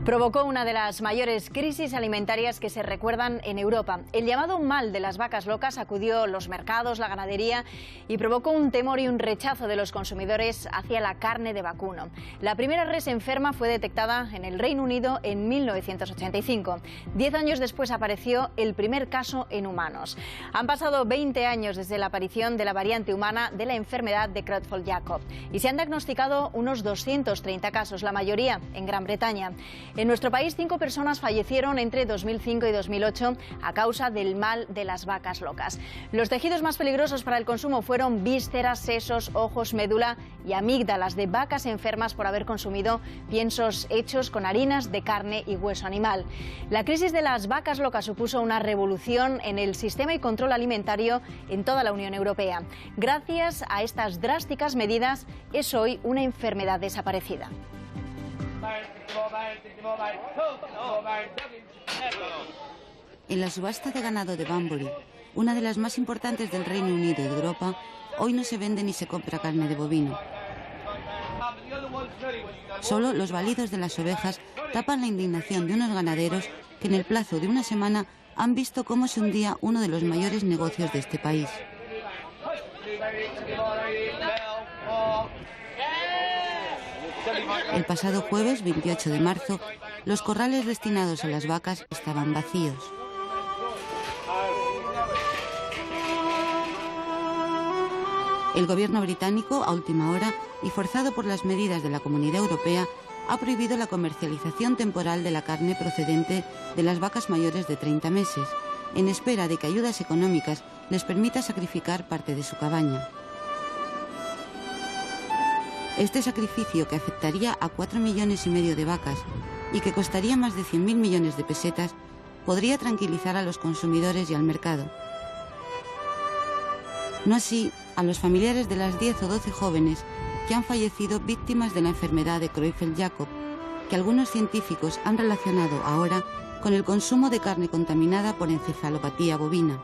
Provocó una de las mayores crisis alimentarias que se recuerdan en Europa. El llamado mal de las vacas locas sacudió los mercados, la ganadería y provocó un temor y un rechazo de los consumidores hacia la carne de vacuno. La primera res enferma fue detectada en el Reino Unido en 1985. 10 años después apareció el primer caso en humanos. Han pasado 20 años desde la aparición de la variante humana de la enfermedad de Creutzfeldt-Jakob y se han diagnosticado unos 230 casos, la mayoría en Gran Bretaña. En nuestro país, 5 personas fallecieron entre 2005 y 2008 a causa del mal de las vacas locas. Los tejidos más peligrosos para el consumo fueron vísceras, sesos, ojos, médula y amígdalas de vacas enfermas por haber consumido piensos hechos con harinas de carne y hueso animal. La crisis de las vacas locas supuso una revolución en el sistema y control alimentario en toda la Unión Europea. Gracias a estas drásticas medidas, es hoy una enfermedad desaparecida. En la subasta de ganado de Banbury, una de las más importantes del Reino Unido y de Europa, hoy no se vende ni se compra carne de bovino. Solo los balidos de las ovejas tapan la indignación de unos ganaderos que en el plazo de una semana han visto cómo se hundía uno de los mayores negocios de este país. El pasado jueves, 28 de marzo, los corrales destinados a las vacas estaban vacíos. El gobierno británico, a última hora y forzado por las medidas de la Comunidad Europea, ha prohibido la comercialización temporal de la carne procedente de las vacas mayores de 30 meses, en espera de que ayudas económicas les permita sacrificar parte de su cabaña. Este sacrificio, que afectaría a 4,5 millones de vacas y que costaría más de 100.000 millones de pesetas, podría tranquilizar a los consumidores y al mercado. No así a los familiares de las 10 o 12 jóvenes que han fallecido víctimas de la enfermedad de Creutzfeldt-Jakob, que algunos científicos han relacionado ahora con el consumo de carne contaminada por encefalopatía bovina.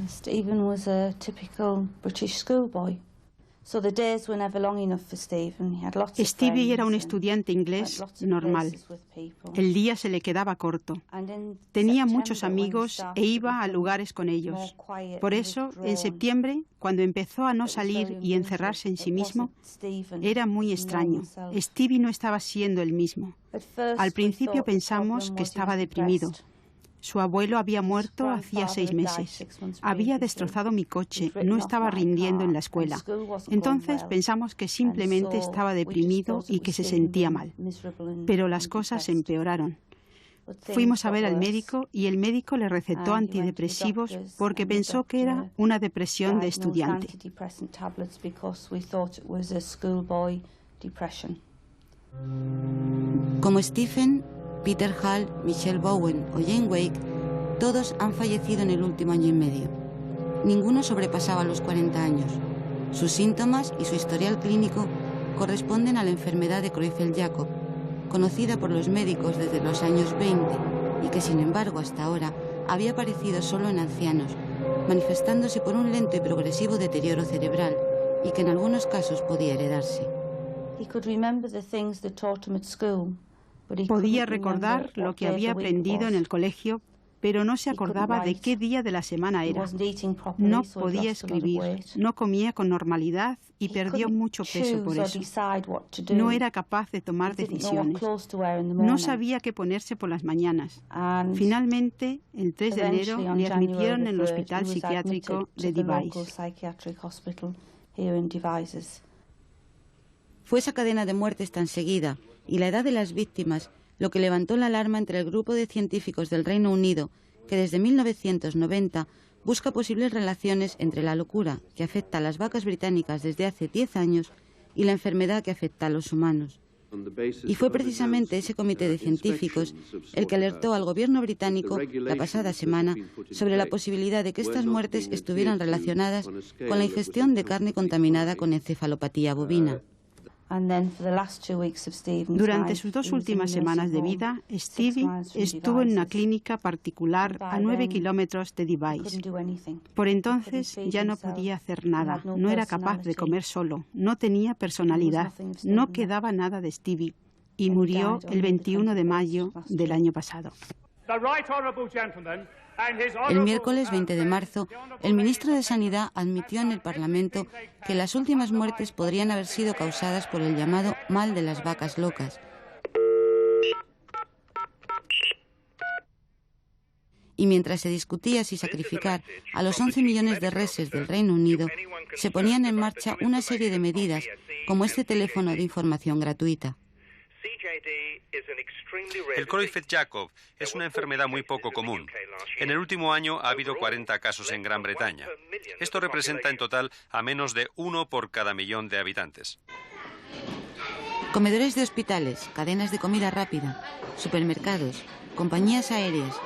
Stephen was a typical British schoolboy. So the days were never long enough for Stephen. He had lots of Stevie era un friends estudiante inglés and normal. places with people. El día se le quedaba corto. And in Tenía September, muchos when amigos started e to iba a become lugares con ellos. more quiet Por and eso, en withdrawn, septiembre, cuando empezó a no it was salir very y unusual. encerrarse en sí It mismo, wasn't Stephen, era muy his extraño. normal self. Stevie no estaba siendo el mismo. At first, Al we principio thought the pensamos problem que was he estaba was deprimido. depressed. Su abuelo había muerto hacía 6 meses. Había destrozado mi coche, no estaba rindiendo en la escuela. Entonces pensamos que simplemente estaba deprimido y que se sentía mal. Pero las cosas empeoraron. Fuimos a ver al médico y el médico le recetó antidepresivos porque pensó que era una depresión de estudiante. Como Stephen, Peter Hall, Michelle Bowen o Jane Wake, todos han fallecido en el último año y medio. Ninguno sobrepasaba los 40 años. Sus síntomas y su historial clínico corresponden a la enfermedad de Creutzfeldt-Jakob, conocida por los médicos desde los años 20 y que, sin embargo, hasta ahora había aparecido solo en ancianos, manifestándose por un lento y progresivo deterioro cerebral y que en algunos casos podía heredarse. Podía recordar lo que había aprendido en el colegio, pero no se acordaba de qué día de la semana era. No podía escribir, no comía con normalidad y perdió mucho peso por eso. No era capaz de tomar decisiones. No sabía qué ponerse por las mañanas. Finalmente, el 3 de enero, le admitieron en el hospital psiquiátrico de Devizes. Fue esa cadena de muertes tan seguida y la edad de las víctimas lo que levantó la alarma entre el grupo de científicos del Reino Unido que desde 1990 busca posibles relaciones entre la locura que afecta a las vacas británicas desde hace 10 años y la enfermedad que afecta a los humanos. Y fue precisamente ese comité de científicos el que alertó al gobierno británico la pasada semana sobre la posibilidad de que estas muertes estuvieran relacionadas con la ingestión de carne contaminada con encefalopatía bovina. Durante sus 2 últimas semanas de vida, Stevie estuvo en una clínica particular a 9 kilómetros de Device. Por entonces ya no podía hacer nada, no era capaz de comer solo, no tenía personalidad, no quedaba nada de Stevie y murió el 21 de mayo del año pasado. El miércoles 20 de marzo, el ministro de Sanidad admitió en el Parlamento que las últimas muertes podrían haber sido causadas por el llamado mal de las vacas locas. Y mientras se discutía si sacrificar a los 11 millones de reses del Reino Unido, se ponían en marcha una serie de medidas, como este teléfono de información gratuita. El Creutzfeldt-Jakob es una enfermedad muy poco común. En el último año ha habido 40 casos en Gran Bretaña. Esto representa en total a menos de 1 por cada millón de habitantes. Comedores de hospitales, cadenas de comida rápida, supermercados, compañías aéreas,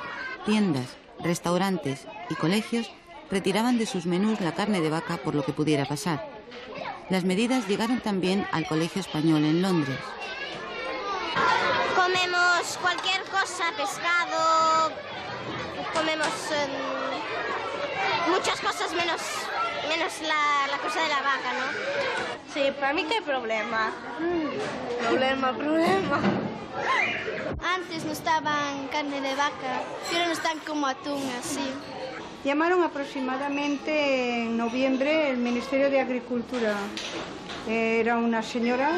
tiendas, restaurantes y colegios retiraban de sus menús la carne de vaca por lo que pudiera pasar. Las medidas llegaron también al Colegio Español en Londres. Comemos cualquier cosa, pescado, comemos muchas cosas menos la cosa de la vaca, ¿no? Sí, para mí qué problema. Problema. Antes no estaban carne de vaca, pero no están como atún, así. Llamaron aproximadamente en noviembre el Ministerio de Agricultura. Era una señora,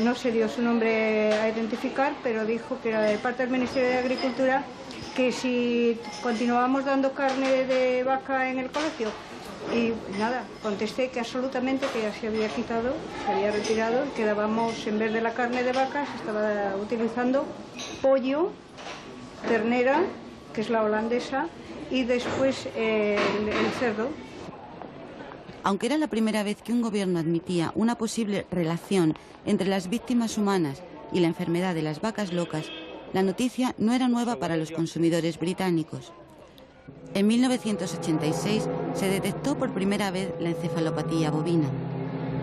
no se dio su nombre a identificar, pero dijo que era de parte del Ministerio de Agricultura que si continuábamos dando carne de vaca en el colegio. Y nada, contesté que absolutamente que ya se había quitado, se había retirado, y que dábamos, en vez de la carne de vaca, se estaba utilizando pollo, ternera, que es la holandesa, y después el cerdo. Aunque era la primera vez que un gobierno admitía una posible relación entre las víctimas humanas y la enfermedad de las vacas locas, la noticia no era nueva para los consumidores británicos. En 1986 se detectó por primera vez la encefalopatía bovina.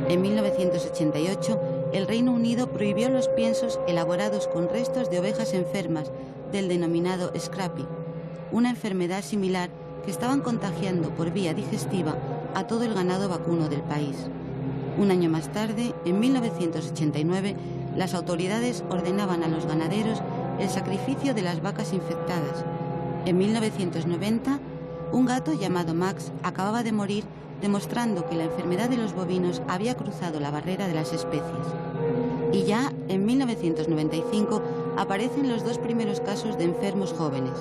En 1988 el Reino Unido prohibió los piensos elaborados con restos de ovejas enfermas del denominado scrappy, una enfermedad similar que estaban contagiando por vía digestiva a todo el ganado vacuno del país. Un año más tarde, en 1989, las autoridades ordenaban a los ganaderos el sacrificio de las vacas infectadas. En 1990, un gato llamado Max acababa de morir, demostrando que la enfermedad de los bovinos había cruzado la barrera de las especies. Y ya en 1995 aparecen los 2 primeros casos de enfermos jóvenes.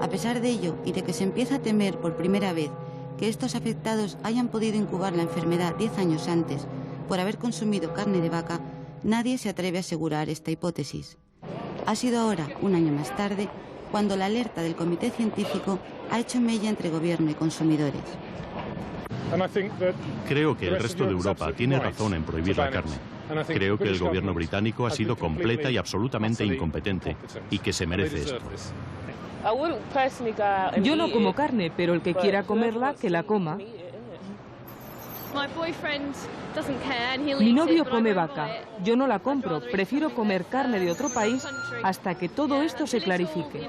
A pesar de ello, y de que se empieza a temer por primera vez que estos afectados hayan podido incubar la enfermedad 10 años antes por haber consumido carne de vaca, nadie se atreve a asegurar esta hipótesis. Ha sido ahora, un año más tarde, cuando la alerta del comité científico ha hecho mella entre gobierno y consumidores. Creo que el resto de Europa tiene razón en prohibir la carne. Creo que el gobierno británico ha sido completa y absolutamente incompetente y que se merece esto. Yo no como carne, pero el que quiera comerla, que la coma. Mi novio come vaca. Yo no la compro. Prefiero comer carne de otro país hasta que todo esto se clarifique.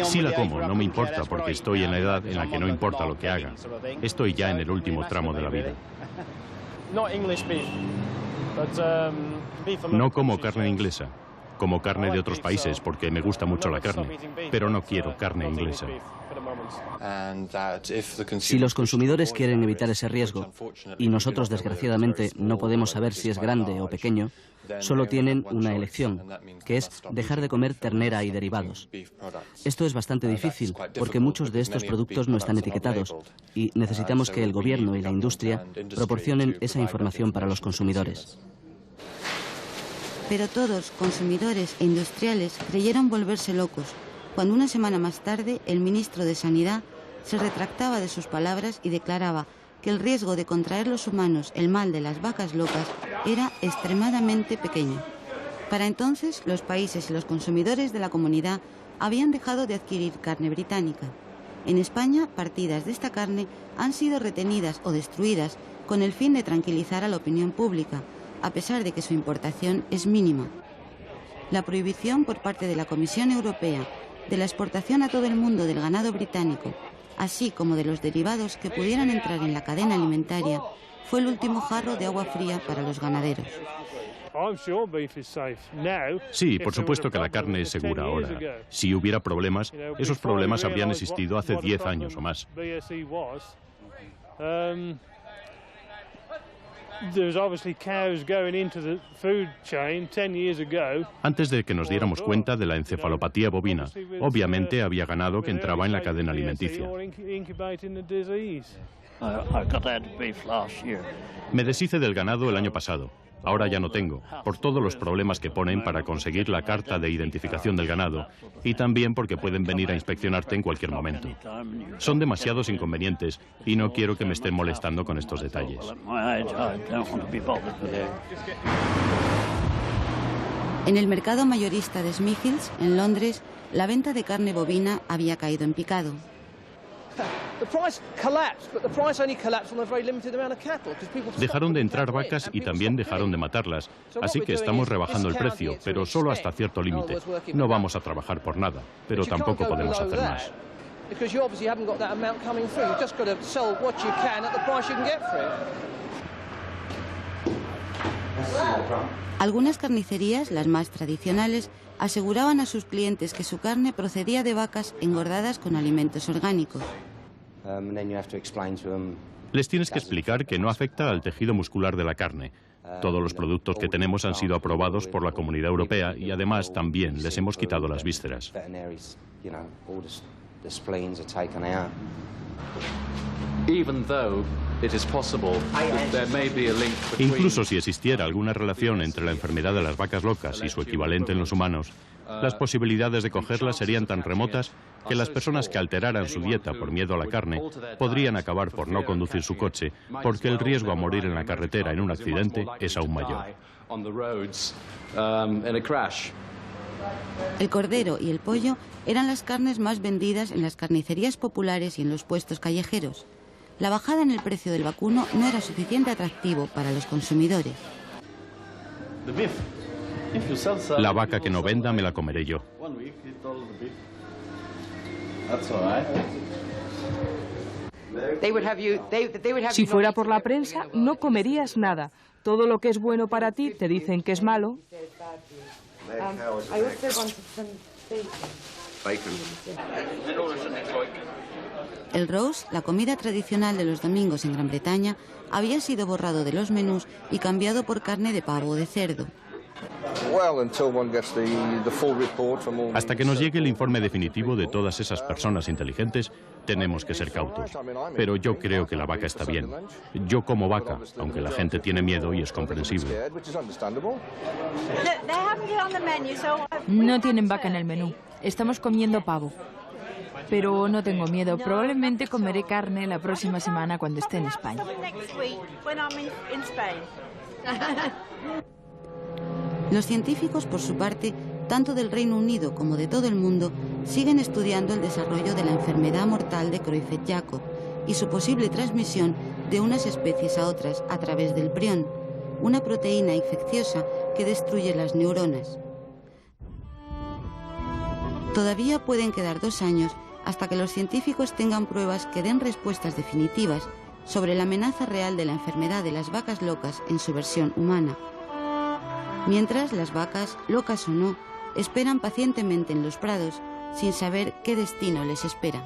Sí la como, no me importa, porque estoy en la edad en la que no importa lo que haga. Estoy ya en el último tramo de la vida. No como carne inglesa. Como carne de otros países porque me gusta mucho la carne, pero no quiero carne inglesa. Si los consumidores quieren evitar ese riesgo, y nosotros desgraciadamente no podemos saber si es grande o pequeño, solo tienen una elección, que es dejar de comer ternera y derivados. Esto es bastante difícil porque muchos de estos productos no están etiquetados y necesitamos que el gobierno y la industria proporcionen esa información para los consumidores. Pero todos, consumidores e industriales, creyeron volverse locos cuando una semana más tarde el ministro de Sanidad se retractaba de sus palabras y declaraba que el riesgo de contraer los humanos el mal de las vacas locas era extremadamente pequeño. Para entonces, los países y los consumidores de la comunidad habían dejado de adquirir carne británica. En España, partidas de esta carne han sido retenidas o destruidas con el fin de tranquilizar a la opinión pública, a pesar de que su importación es mínima. La prohibición por parte de la Comisión Europea de la exportación a todo el mundo del ganado británico, así como de los derivados que pudieran entrar en la cadena alimentaria, fue el último jarro de agua fría para los ganaderos. Sí, por supuesto que la carne es segura ahora. Si hubiera problemas, esos problemas habrían existido hace 10 años o más. Antes de que nos diéramos cuenta de la encefalopatía bovina, obviamente había ganado que entraba en la cadena alimenticia. Me deshice del ganado el año pasado. Ahora ya no tengo, por todos los problemas que ponen para conseguir la carta de identificación del ganado y también porque pueden venir a inspeccionarte en cualquier momento. Son demasiados inconvenientes y no quiero que me estén molestando con estos detalles. En el mercado mayorista de Smithfields, en Londres, la venta de carne bovina había caído en picado. Dejaron de entrar vacas y también dejaron de matarlas, así que estamos rebajando el precio, pero solo hasta cierto límite. No vamos a trabajar por nada, pero tampoco podemos hacer más. Algunas carnicerías, las más tradicionales, aseguraban a sus clientes que su carne procedía de vacas engordadas con alimentos orgánicos. Les tienes que explicar que no afecta al tejido muscular de la carne. Todos los productos que tenemos han sido aprobados por la Comunidad Europea y además también les hemos quitado las vísceras. Incluso si existiera alguna relación entre la enfermedad de las vacas locas y su equivalente en los humanos, las posibilidades de cogerla serían tan remotas que las personas que alteraran su dieta por miedo a la carne podrían acabar por no conducir su coche, porque el riesgo a morir en la carretera en un accidente es aún mayor. El cordero y el pollo eran las carnes más vendidas en las carnicerías populares y en los puestos callejeros. La bajada en el precio del vacuno no era suficiente atractivo para los consumidores. La vaca que no venda me la comeré yo. Si fuera por la prensa, no comerías nada. Todo lo que es bueno para ti te dicen que es malo. El roast, la comida tradicional de los domingos en Gran Bretaña, había sido borrado de los menús y cambiado por carne de pavo o de cerdo. Hasta que nos llegue el informe definitivo de todas esas personas inteligentes, tenemos que ser cautos. Pero yo creo que la vaca está bien. Yo como vaca, aunque la gente tiene miedo y es comprensible. No tienen vaca en el menú. Estamos comiendo pavo. Pero no tengo miedo. Probablemente comeré carne la próxima semana cuando esté en España. Los científicos, por su parte, tanto del Reino Unido como de todo el mundo, siguen estudiando el desarrollo de la enfermedad mortal de Creutzfeldt-Jakob y su posible transmisión de unas especies a otras a través del prión, una proteína infecciosa que destruye las neuronas. Todavía pueden quedar 2 años hasta que los científicos tengan pruebas que den respuestas definitivas sobre la amenaza real de la enfermedad de las vacas locas en su versión humana. Mientras, las vacas, locas o no, esperan pacientemente en los prados sin saber qué destino les espera.